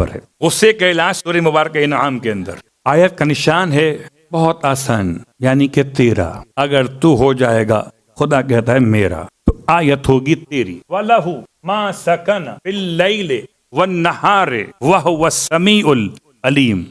برابر ہے. غصے کا علاج سورہ مبارک انعام کے اندر. آیت کا نشان ہے بہت آسان، یعنی کہ تیرا. اگر تو ہو جائے گا، خدا کہتا ہے میرا، تو آیت ہوگی تیری. وَلَهُ مَا سَكَنَ فِي اللَّيْلِ وَالنَّهَارِ وَهُوَ السَّمِيعُ الْعَلِيمُ.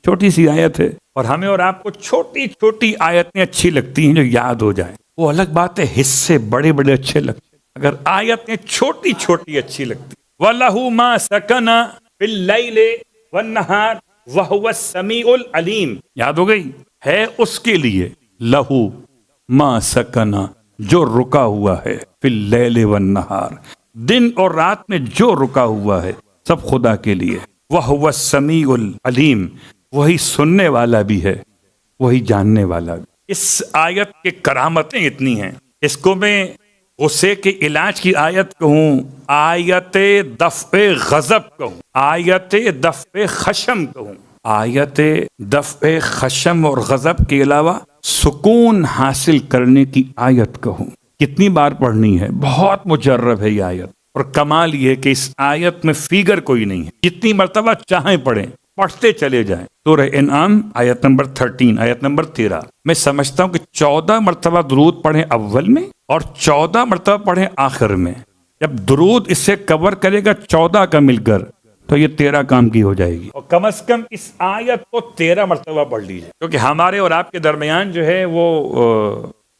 چھوٹی سی آیت ہے، اور ہمیں اور آپ کو چھوٹی چھوٹی آیتیں اچھی لگتی ہیں جو یاد ہو جائیں. وہ الگ بات ہے، حصے بڑے بڑے اچھے لگتے ہیں، اگر آیتیں چھوٹی چھوٹی اچھی لگتی. وَلَهُ مَا سَكَنَ فِي اللَّيْلِ وَالنَّهَارِ وَهُوَ السَّمِيعُ الْعَلِيمُ. یاد ہو گئی؟ ہے اس کے لیے لہو ما سکنا، جو رکا ہوا ہے، فی اللیل والنہار، دن اور رات میں جو رکا ہوا ہے، سب خدا کے لیے. وَهُوَ السَّمِيعُ الْعَلِيمُ، وہی سننے والا بھی ہے، وہی جاننے والا بھی. اس آیت کے کرامتیں اتنی ہیں، اس کو میں غصے کے علاج کی آیت کہوں، آیت دفع غضب کہوں، آیت دفع خشم کہوں، آیت دفع خشم اور غضب کے علاوہ سکون حاصل کرنے کی آیت کہوں. کتنی بار پڑھنی ہے؟ بہت مجرب ہے یہ آیت. اور کمال یہ کہ اس آیت میں فیگر کوئی نہیں ہے، جتنی مرتبہ چاہیں پڑھیں، پڑھتے چلے جائیں. سورہ انعام آیت نمبر 13، آیت نمبر 13. میں سمجھتا ہوں کہ 14 مرتبہ درود پڑھیں اول میں اور 14 مرتبہ پڑھیں آخر میں. جب درود اس سے کور کرے گا 14 کا مل کر، تو یہ 13 کام کی ہو جائے گی. اور کم از کم اس آیت کو 13 مرتبہ پڑھ لیجیے، کیونکہ ہمارے اور آپ کے درمیان جو ہے وہ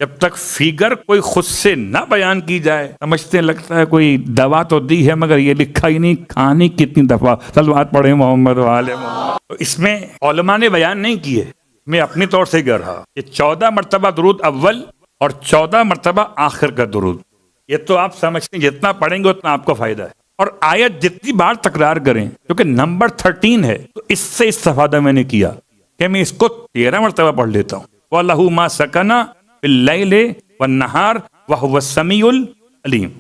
جب تک فیگر کوئی خود سے نہ بیان کی جائے، سمجھتے لگتا ہے کوئی دوا تو دی ہے مگر یہ لکھا ہی نہیں کھانی کتنی دفعہ صلوات پڑھے محمد و آل محمد. تو اس میں علماء نے بیان نہیں کیے، میں اپنی طور سے کہہ رہا کہ 14 مرتبہ درود اول اور 14 مرتبہ آخر کا درود. یہ تو آپ سمجھتے ہیں جتنا پڑھیں گے اتنا آپ کو فائدہ ہے. اور آیت جتنی بار تکرار کریں، کیونکہ نمبر 13 ہے، تو اس سے استفادہ میں نے کیا کہ میں اس کو 13 مرتبہ پڑھ لیتا ہوں. وَلَهُ مَا سَكَنَ فِي اللَّيْلِ وَالنَّهَارِ وَهُوَ السَّمِيعُ الْعَلِيمُ.